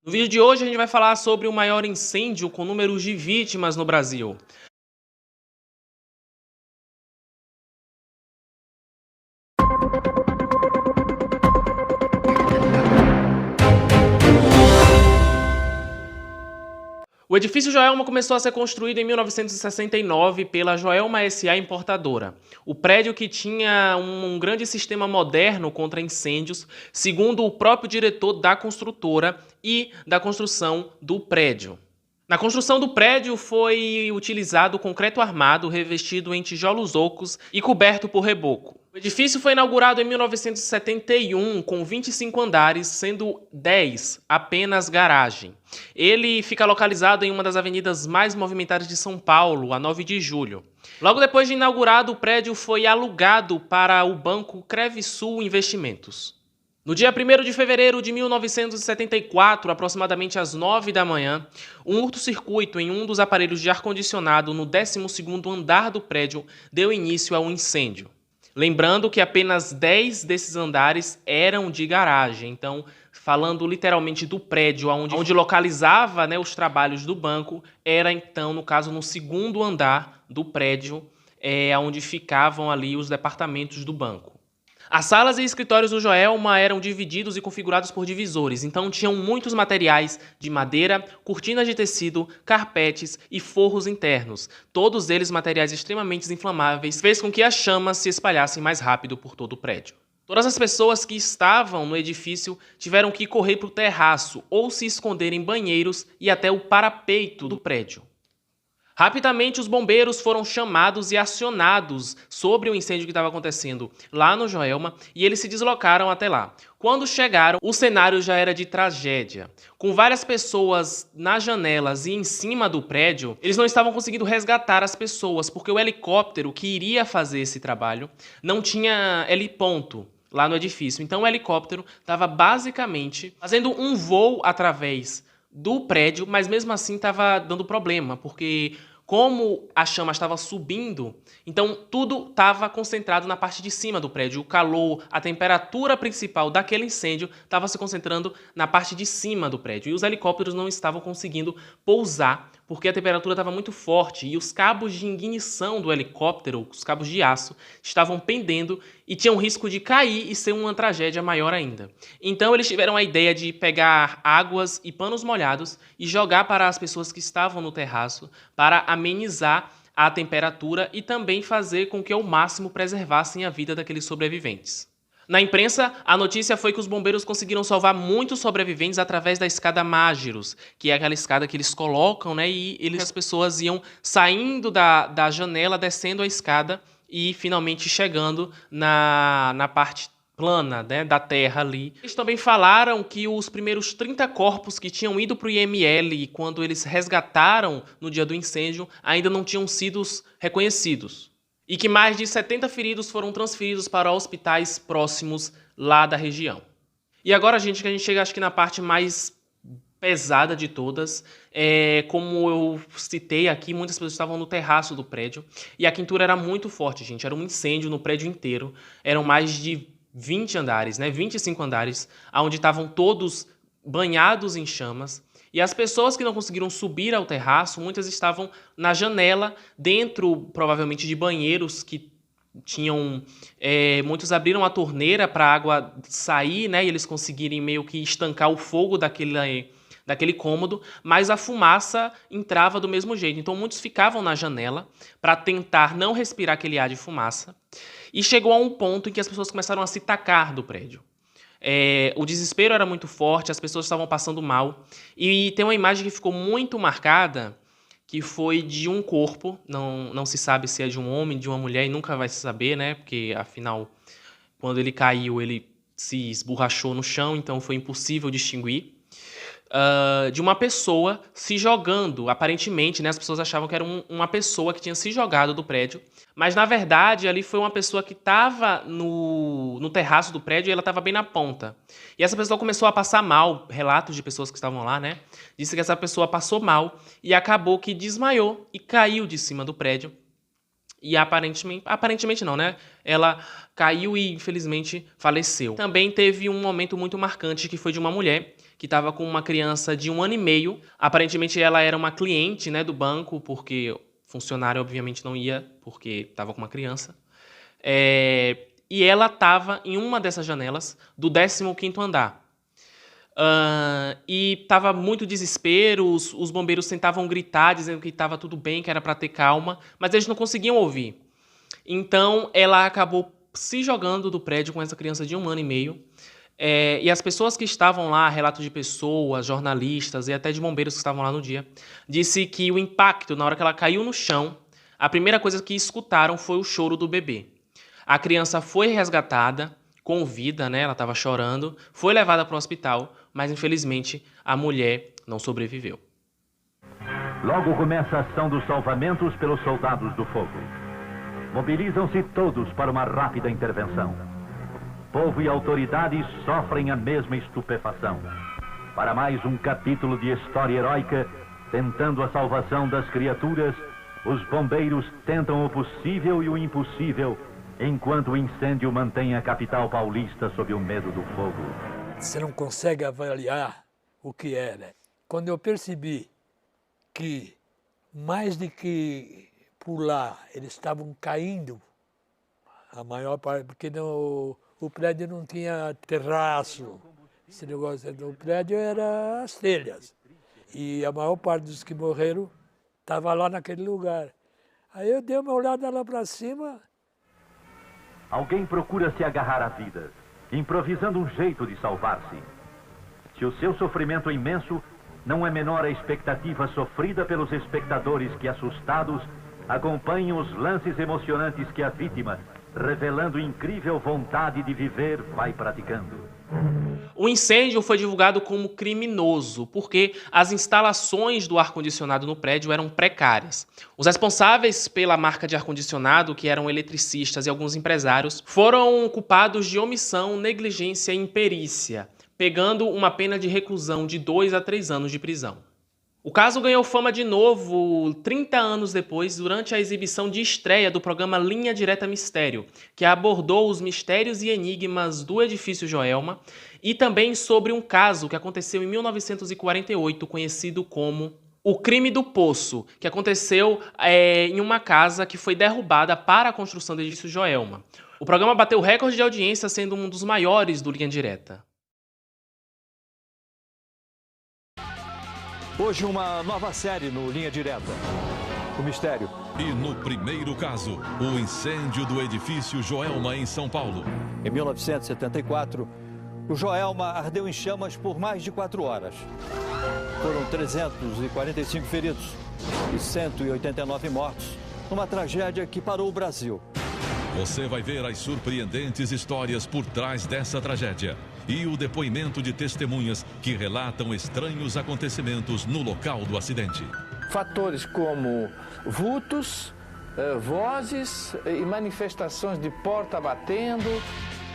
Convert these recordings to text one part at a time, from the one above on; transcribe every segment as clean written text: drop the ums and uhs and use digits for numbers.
No vídeo de hoje a gente vai falar sobre o maior incêndio com números de vítimas no Brasil. O edifício Joelma começou a ser construído em 1969 pela Joelma S.A. Importadora. O prédio que tinha um grande sistema moderno contra incêndios, segundo o próprio diretor da construtora e da construção do prédio. Na construção do prédio foi utilizado concreto armado revestido em tijolos ocos e coberto por reboco. O edifício foi inaugurado em 1971 com 25 andares, sendo 10 apenas garagem. Ele fica localizado em uma das avenidas mais movimentadas de São Paulo, a 9 de julho. Logo depois de inaugurado, o prédio foi alugado para o banco Crevisul Investimentos. No dia 1º de fevereiro de 1974, aproximadamente às 9 da manhã, um curto-circuito em um dos aparelhos de ar-condicionado no 12º andar do prédio deu início a um incêndio. Lembrando que apenas 10 desses andares eram de garagem, então, falando literalmente do prédio onde localizava, né, os trabalhos do banco, era então, no caso, no 2º andar do prédio, onde ficavam ali os departamentos do banco. As salas e escritórios do Joelma eram divididos e configurados por divisores, então tinham muitos materiais de madeira, cortinas de tecido, carpetes e forros internos. Todos eles materiais extremamente inflamáveis, fez com que as chamas se espalhassem mais rápido por todo o prédio. Todas as pessoas que estavam no edifício tiveram que correr para o terraço ou se esconder em banheiros e até o parapeito do prédio. Rapidamente, os bombeiros foram chamados e acionados sobre o incêndio que estava acontecendo lá no Joelma e eles se deslocaram até lá. Quando chegaram, o cenário já era de tragédia. Com várias pessoas nas janelas e em cima do prédio, eles não estavam conseguindo resgatar as pessoas, porque o helicóptero que iria fazer esse trabalho não tinha heliponto lá no edifício. Então o helicóptero estava basicamente fazendo um voo através do prédio, mas mesmo assim estava dando problema, porque como a chama estava subindo, então tudo estava concentrado na parte de cima do prédio. O calor, a temperatura principal daquele incêndio estava se concentrando na parte de cima do prédio. E os helicópteros não estavam conseguindo pousar, porque a temperatura estava muito forte e os cabos de ignição do helicóptero, os cabos de aço, estavam pendendo e tinham risco de cair e ser uma tragédia maior ainda. Então eles tiveram a ideia de pegar águas e panos molhados e jogar para as pessoas que estavam no terraço para amenizar a temperatura e também fazer com que ao máximo preservassem a vida daqueles sobreviventes. Na imprensa, a notícia foi que os bombeiros conseguiram salvar muitos sobreviventes através da escada Mágiros, que é aquela escada que eles colocam, né, e as pessoas iam saindo da janela, descendo a escada e finalmente chegando na parte plana, né, da terra ali. Eles também falaram que os primeiros 30 corpos que tinham ido para o IML quando eles resgataram no dia do incêndio ainda não tinham sido reconhecidos. E que mais de 70 feridos foram transferidos para hospitais próximos lá da região. E agora, gente, que a gente chega acho que na parte mais pesada de todas, como eu citei aqui, muitas pessoas estavam no terraço do prédio e a quentura era muito forte, gente, era um incêndio no prédio inteiro, eram mais de 20 andares, né, 25 andares, onde estavam todos banhados em chamas. E as pessoas que não conseguiram subir ao terraço, muitas estavam na janela, dentro, provavelmente, de banheiros que tinham... muitos abriram a torneira para a água sair, né? E eles conseguirem meio que estancar o fogo daquele cômodo, mas a fumaça entrava do mesmo jeito. Então, muitos ficavam na janela para tentar não respirar aquele ar de fumaça. E chegou a um ponto em que as pessoas começaram a se tacar do prédio. O desespero era muito forte, as pessoas estavam passando mal. E tem uma imagem que ficou muito marcada, que foi de um corpo. Não se sabe se é de um homem, de uma mulher, e nunca vai se saber, né? Porque, afinal, quando ele caiu, ele se esborrachou no chão, então foi impossível distinguir. De uma pessoa se jogando, aparentemente, né, as pessoas achavam que era uma pessoa que tinha se jogado do prédio, mas na verdade ali foi uma pessoa que estava no terraço do prédio e ela estava bem na ponta. E essa pessoa começou a passar mal, relatos de pessoas que estavam lá, né, disse que essa pessoa passou mal e acabou que desmaiou e caiu de cima do prédio. e aparentemente não, né? Ela caiu e infelizmente faleceu. Também teve um momento muito marcante que foi de uma mulher que estava com uma criança de 1 ano e meio. Aparentemente ela era uma cliente, né, do banco, porque funcionário obviamente não ia, porque estava com uma criança. E ela estava em uma dessas janelas do 15º andar. E tava muito desespero, os bombeiros tentavam gritar, dizendo que estava tudo bem, que era para ter calma, mas eles não conseguiam ouvir. Então ela acabou se jogando do prédio com essa criança de 1 ano e meio. E as pessoas que estavam lá, relatos de pessoas, jornalistas e até de bombeiros que estavam lá no dia, disse que o impacto, na hora que ela caiu no chão, a primeira coisa que escutaram foi o choro do bebê. A criança foi resgatada com vida, né? Ela estava chorando, foi levada para o hospital, mas infelizmente a mulher não sobreviveu. Logo começa a ação dos salvamentos pelos soldados do fogo. Mobilizam-se todos para uma rápida intervenção. Povo e autoridades sofrem a mesma estupefação. Para mais um capítulo de história heróica, tentando a salvação das criaturas, os bombeiros tentam o possível e o impossível, enquanto o incêndio mantém a capital paulista sob o medo do fogo. Você não consegue avaliar o que era. Quando eu percebi que, mais do que pular, eles estavam caindo, a maior parte, porque o prédio não tinha terraço, esse negócio do prédio era as telhas. E a maior parte dos que morreram estava lá naquele lugar. Aí eu dei uma olhada lá para cima. Alguém procura se agarrar à vida, improvisando um jeito de salvar-se. Se o seu sofrimento é imenso, não é menor a expectativa sofrida pelos espectadores que, assustados, acompanham os lances emocionantes que a vítima, revelando incrível vontade de viver, vai praticando. O incêndio foi divulgado como criminoso, porque as instalações do ar-condicionado no prédio eram precárias. Os responsáveis pela marca de ar-condicionado, que eram eletricistas e alguns empresários, foram culpados de omissão, negligência e imperícia, pegando uma pena de reclusão de 2 a 3 anos de prisão. O caso ganhou fama de novo 30 anos depois, durante a exibição de estreia do programa Linha Direta Mistério, que abordou os mistérios e enigmas do edifício Joelma, e também sobre um caso que aconteceu em 1948, conhecido como o Crime do Poço, que aconteceu em uma casa que foi derrubada para a construção do edifício Joelma. O programa bateu recorde de audiência, sendo um dos maiores do Linha Direta. Hoje uma nova série no Linha Direta, o mistério. E no primeiro caso, o incêndio do edifício Joelma em São Paulo. Em 1974, o Joelma ardeu em chamas por mais de 4 horas. Foram 345 feridos e 189 mortos, numa tragédia que parou o Brasil. Você vai ver as surpreendentes histórias por trás dessa tragédia e o depoimento de testemunhas que relatam estranhos acontecimentos no local do acidente. Fatores como vultos, vozes e manifestações de porta batendo.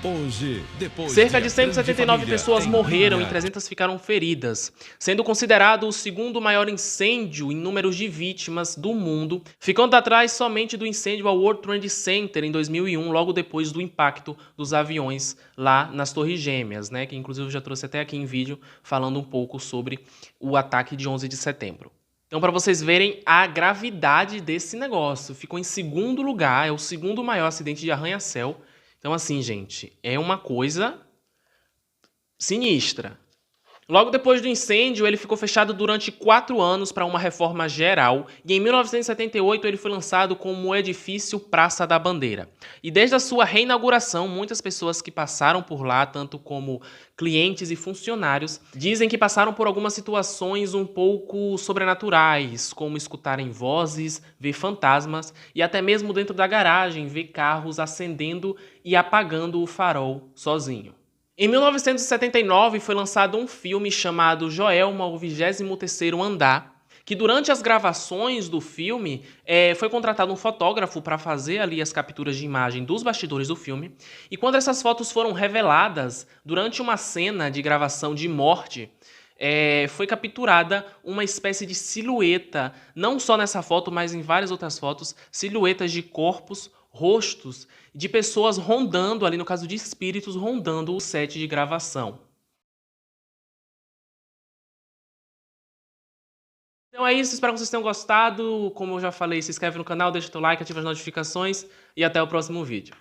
Hoje, depois cerca de 179 pessoas morreram e 300 ficaram feridas, sendo considerado o segundo maior incêndio em números de vítimas do mundo, ficando atrás somente do incêndio ao World Trade Center em 2001, logo depois do impacto dos aviões lá nas Torres Gêmeas, né, que inclusive eu já trouxe até aqui em vídeo falando um pouco sobre o ataque de 11 de setembro. Então, para vocês verem a gravidade desse negócio, ficou em segundo lugar, é o segundo maior acidente de arranha-céu. Então, assim, gente, é uma coisa sinistra. Logo depois do incêndio, ele ficou fechado durante 4 anos para uma reforma geral e em 1978 ele foi lançado como o edifício Praça da Bandeira. E desde a sua reinauguração, muitas pessoas que passaram por lá, tanto como clientes e funcionários, dizem que passaram por algumas situações um pouco sobrenaturais, como escutarem vozes, ver fantasmas e até mesmo dentro da garagem ver carros acendendo e apagando o farol sozinho. Em 1979 foi lançado um filme chamado Joelma, o 23º Andar, que durante as gravações do filme foi contratado um fotógrafo para fazer ali as capturas de imagem dos bastidores do filme, e quando essas fotos foram reveladas durante uma cena de gravação de morte, foi capturada uma espécie de silhueta, não só nessa foto, mas em várias outras fotos, silhuetas de corpos, rostos, de pessoas rondando ali, no caso de espíritos, rondando o set de gravação. Então é isso, espero que vocês tenham gostado. Como eu já falei, se inscreve no canal, deixa o teu like, ativa as notificações e até o próximo vídeo.